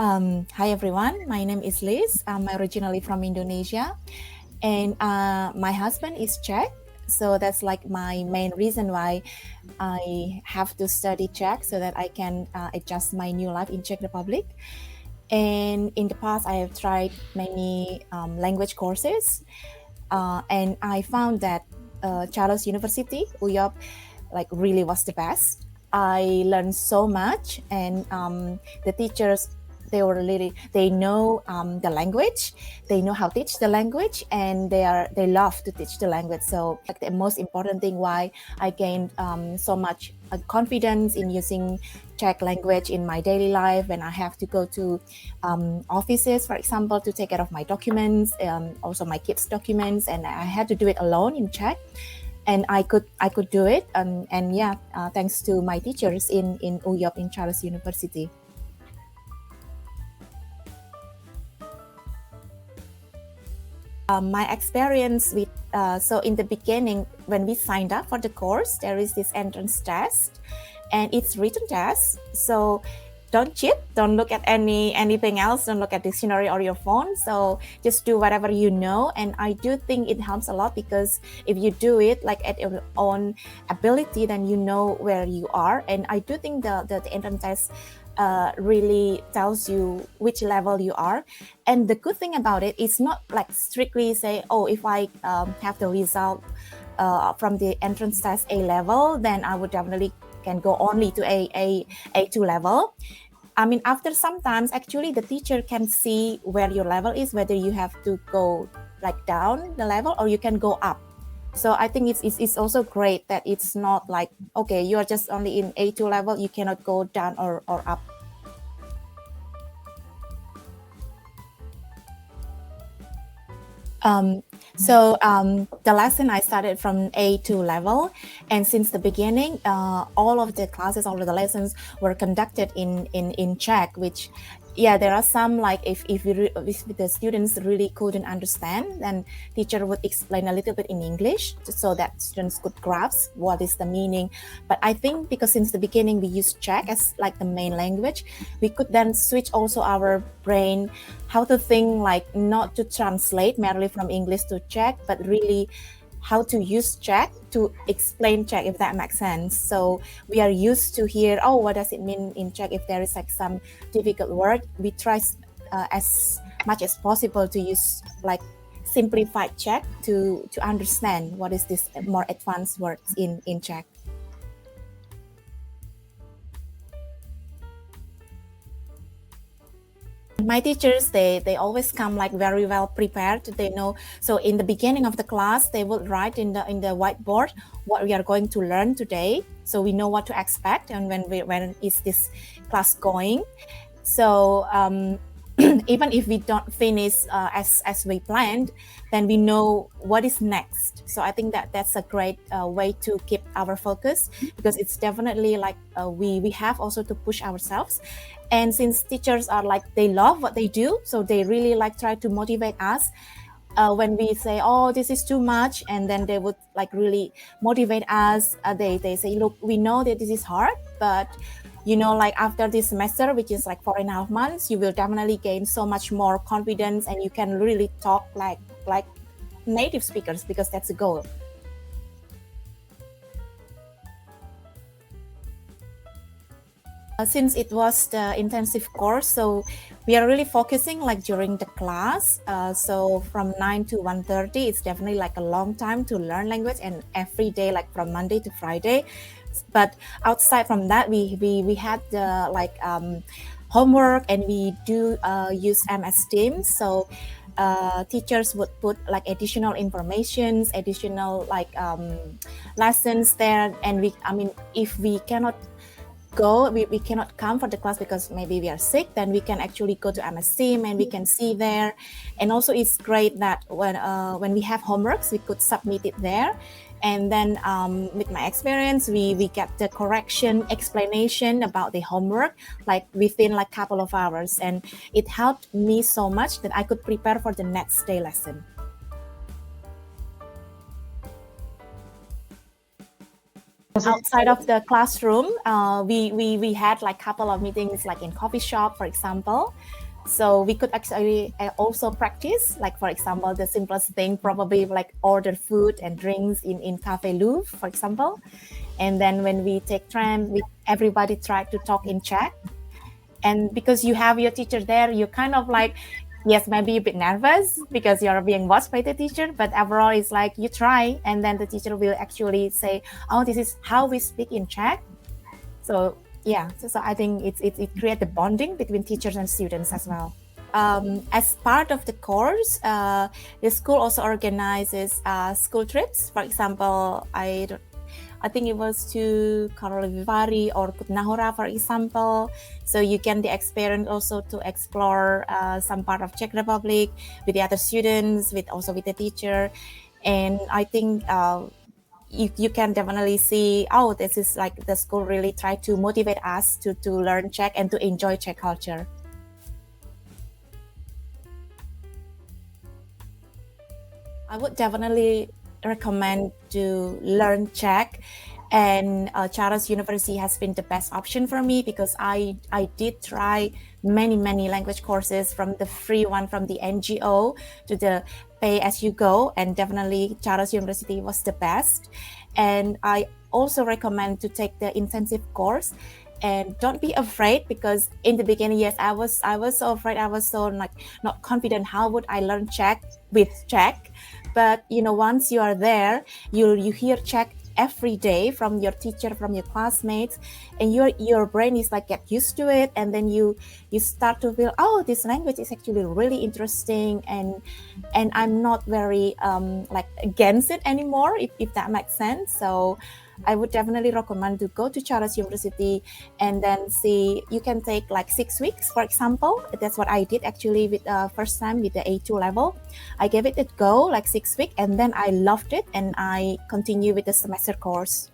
Hi everyone, my name is Lis. I'm originally from Indonesia, and my husband is Czech. So that's like my main reason why I have to study Czech so that I can adjust my new life in Czech Republic. And in the past, I have tried many language courses, and I found that Charles University, UJOP, like really was the best. I learned so much, and the teachers, they know the language, they know how to teach the language, and they love to teach the language. So like the most important thing why I gained so much confidence in using Czech language in my daily life when I have to go to offices, for example, to take care of my documents, also my kids' documents, and I had to do it alone in Czech. And I could do it, and yeah, thanks to my teachers in ÚJOP in Charles University. My experience with so in the beginning when we signed up for the course, there is this entrance test, and it's written test. So don't cheat, don't look at anything else, don't look at dictionary or your phone. So just do whatever you know. And I do think it helps a lot, because if you do it like at your own ability, then you know where you are. And I do think the entrance test really tells you which level you are. And the good thing about it is not like strictly say, oh, if I have the result from the entrance test A level, then I would definitely can go only to A2 level. I mean, after sometimes actually the teacher can see where your level is, whether you have to go like down the level or you can go up. So I think it's also great that it's not like, okay, you are just only in A2 level, you cannot go down or up. So the lesson I started from A2 level, and since the beginning, all of the classes, all of the lessons were conducted in Czech, which, yeah, there are some like if the students really couldn't understand, then teacher would explain a little bit in English so that students could grasp what is the meaning. But I think because since the beginning we used Czech as like the main language, we could then switch also our brain how to think, like not to translate merely from English to Czech, but really how to use Czech to explain Czech, if that makes sense. So we are used to hear, oh, what does it mean in Czech? If there is like some difficult word, we try as much as possible to use like simplified Czech to understand what is this more advanced words in Czech. My teachers, they always come like very well prepared. They know, so in the beginning of the class, they will write in the whiteboard what we are going to learn today, so we know what to expect and when is this class going. So even if we don't finish as we planned, then we know what is next. So I think that's a great way to keep our focus, because it's definitely like we have also to push ourselves. And since teachers are like, they love what they do, so they really like try to motivate us. When we say, oh, this is too much, and then they would like really motivate us. They say, look, we know that this is hard, but you know, like after this semester, which is like 4.5 months, you will definitely gain so much more confidence, and you can really talk like native speakers, because that's the goal. Since it was the intensive course, so we are really focusing like during the class. So from 9 to 1:30, it's definitely like a long time to learn language, and every day, like from Monday to Friday. But outside from that, we had the like homework, and we do use MS Teams. So teachers would put like additional informations, additional like lessons there, and if we cannot go, we cannot come for the class because maybe we are sick, then we can actually go to MS Team and we can see there. And also it's great that when we have homeworks, we could submit it there. And then with my experience, we get the correction explanation about the homework like within like couple of hours, and it helped me so much that I could prepare for the next day lesson. outside of the classroom, we had like couple of meetings like in coffee shop, for example. So we could actually also practice, like for example, the simplest thing, probably like order food and drinks in Cafe Louvre, for example. And then when we take tram, everybody tried to talk in Czech. And because you have your teacher there, you kind of like, yes, maybe a bit nervous because you're being watched by the teacher, but overall it's like you try, and then the teacher will actually say, oh, this is how we speak in Czech. So yeah, so I think it creates the bonding between teachers and students as well. As part of the course, the school also organizes school trips. For example, I think it was to Karlovy or Kutná, for example. So you get the experience also to explore some part of Czech Republic with the other students, also with the teacher. And I think you can definitely see, oh, this is like the school really try to motivate us to learn Czech and to enjoy Czech culture. I would definitely recommend to learn Czech, and Charles University has been the best option for me because I did try many language courses, from the free one from the NGO to the pay as you go, and definitely Charles University was the best. And I also recommend to take the intensive course. And don't be afraid, because in the beginning, yes, I was so afraid. I was so like not confident. How would I learn Czech with Czech? But once you are there, you hear Czech every day from your teacher, from your classmates, and your brain is like get used to it, and then you start to feel, oh, this language is actually really interesting, and I'm not very like against it anymore, if that makes sense. So I would definitely recommend to go to Charles University, and then see, you can take like 6 weeks, for example. That's what I did actually with first time with the A2 level. I gave it a go like 6 weeks, and then I loved it, and I continue with the semester course.